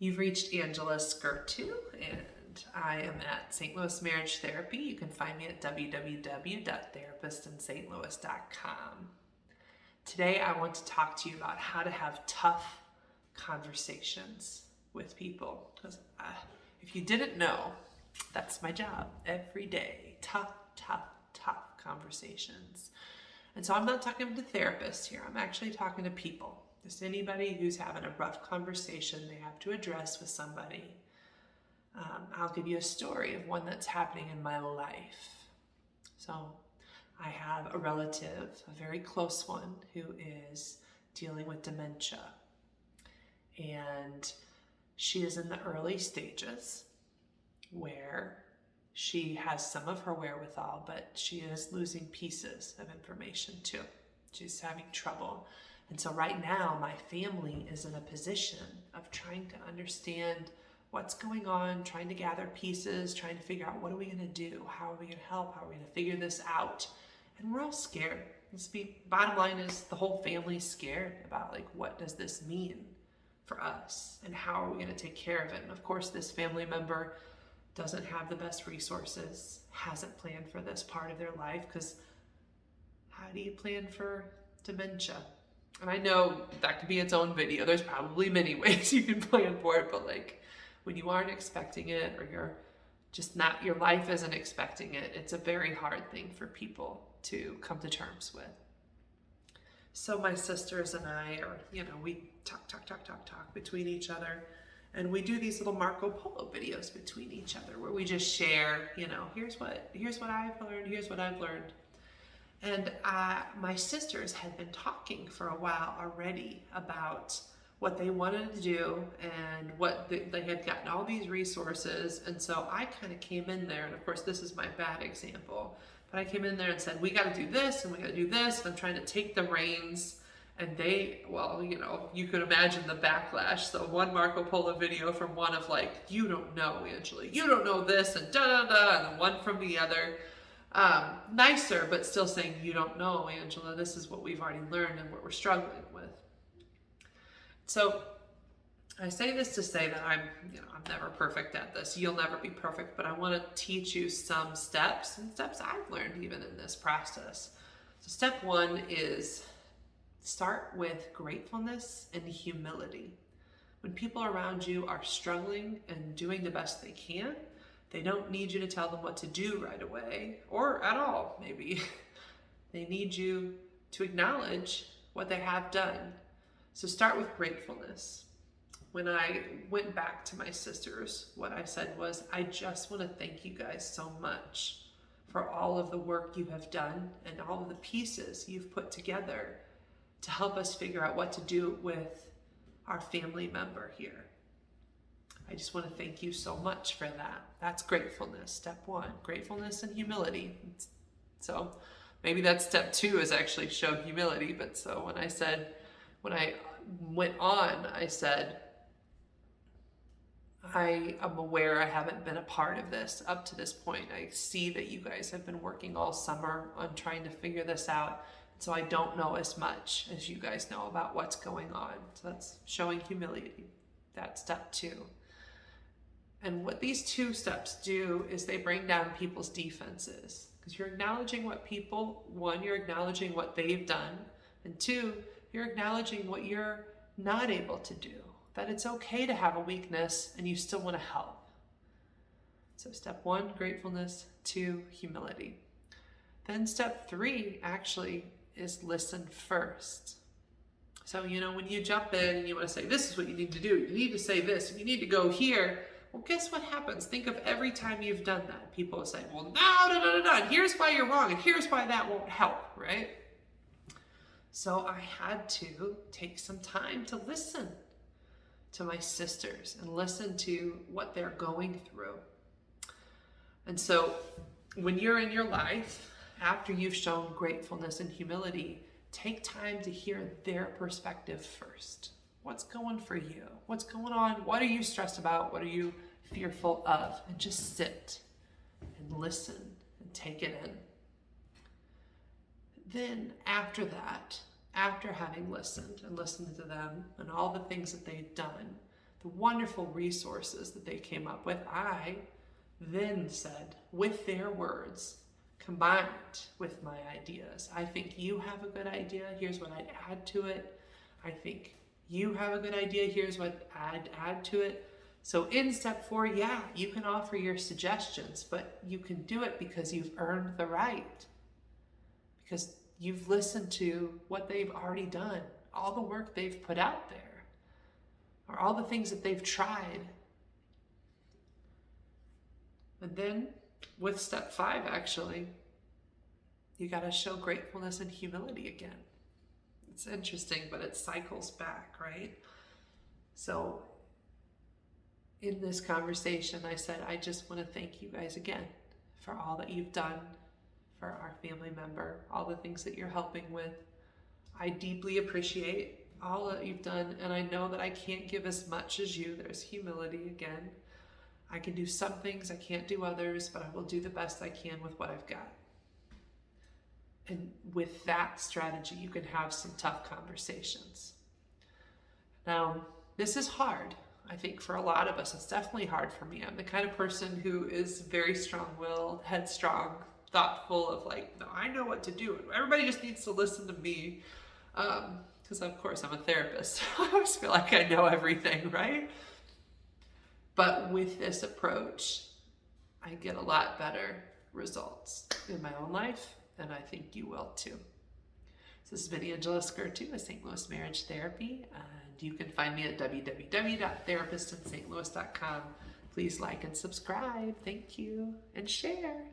You've reached Angela Skurtu, and I am at St. Louis Marriage Therapy. You can find me at www.therapistsinstlouis.com. Today, I want to talk to you about how to have tough conversations with people. Because if you didn't know, that's my job every day. Tough conversations. And so I'm not talking to therapists here. I'm actually talking to people. Just anybody who's having a rough conversation they have to address with somebody. I'll give you a story of one that's happening in my life. So I have a relative, a very close one, who is dealing with dementia. And she is in the early stages where she has some of her wherewithal, but she is losing pieces of information too. She's having trouble. And so right now, my family is in a position of trying to understand what's going on, trying to gather pieces, trying to figure out what are we going to do? How are we going to help? How are we going to figure this out? And we're all scared. Bottom line is the whole family's scared about what does this mean for us? And how are we going to take care of it? And of course, this family member doesn't have the best resources, hasn't planned for this part of their life, because how do you plan for dementia? And I know that could be its own video. There's probably many ways you can plan for it, but when you aren't expecting it, or you're just not, your life isn't expecting it, it's a very hard thing for people to come to terms with. So my sisters and I we talk between each other. And we do these little Marco Polo videos between each other where we just share, here's what I've learned, here's what I've learned. And my sisters had been talking for a while already about what they wanted to do and what they had gotten all these resources. And so I kind of came in there, and of course this is my bad example, but I came in there and said, we got to do this and we got to do this. And I'm trying to take the reins. And you could imagine the backlash. So one Marco Polo video from one of you don't know, Angela, you don't know this, and da-da-da, and then one from the other. Nicer, but still saying, you don't know, Angela, this is what we've already learned and what we're struggling with. So I say this to say that I'm never perfect at this. You'll never be perfect, but I want to teach you some steps, and steps I've learned even in this process. So step one is start with gratefulness and humility. When people around you are struggling and doing the best they can, they don't need you to tell them what to do right away, or at all, maybe. They need you to acknowledge what they have done. So start with gratefulness. When I went back to my sisters, what I said was, I just want to thank you guys so much for all of the work you have done and all of the pieces you've put together to help us figure out what to do with our family member here. I just want to thank you so much for that. That's gratefulness, step one, gratefulness and humility. So maybe that's step two, is actually show humility. But so when I went on, I said, I am aware I haven't been a part of this up to this point. I see that you guys have been working all summer on trying to figure this out. So I don't know as much as you guys know about what's going on. So that's showing humility. That's step two. And what these two steps do is they bring down people's defenses. Because you're acknowledging you're acknowledging what they've done. And two, you're acknowledging what you're not able to do. That it's okay to have a weakness and you still want to help. So step one, gratefulness. Two, humility. Then step three actually is listen first. So, when you jump in and you want to say, this is what you need to do, you need to say this, and you need to go here, well, guess what happens? Think of every time you've done that. People will say, well, no, and here's why you're wrong, and here's why that won't help, right? So I had to take some time to listen to my sisters and listen to what they're going through. And so when you're in your life, after you've shown gratefulness and humility, take time to hear their perspective first. What's going for you? What's going on? What are you stressed about? What are you fearful of? And just sit and listen and take it in. Then after that, after having listened and listened to them and all the things that they've done, the wonderful resources that they came up with, I then said, with their words, combined with my ideas, I think you have a good idea, here's what I'd add to it. I think you have a good idea, here's what I'd add to it. So in step 4, yeah, you can offer your suggestions, but you can do it because you've earned the right. Because you've listened to what they've already done, all the work they've put out there, or all the things that they've tried. And then with step 5, actually, you got to show gratefulness and humility again. It's interesting, but it cycles back, right? So in this conversation, I said, I just want to thank you guys again for all that you've done for our family member, all the things that you're helping with. I deeply appreciate all that you've done, and I know that I can't give as much as you. There's humility again. I can do some things, I can't do others, but I will do the best I can with what I've got. And with that strategy, you can have some tough conversations. Now, this is hard. I think for a lot of us, it's definitely hard for me. I'm the kind of person who is very strong-willed, headstrong, thoughtful of like, no, I know what to do. Everybody just needs to listen to me. Because of course I'm a therapist. I always feel like I know everything, right? But with this approach, I get a lot better results in my own life, and I think you will too. So this has been Angela Skurtu with St. Louis Marriage Therapy, and you can find me at www.therapistinstlouis.com. Please like and subscribe. Thank you, and share.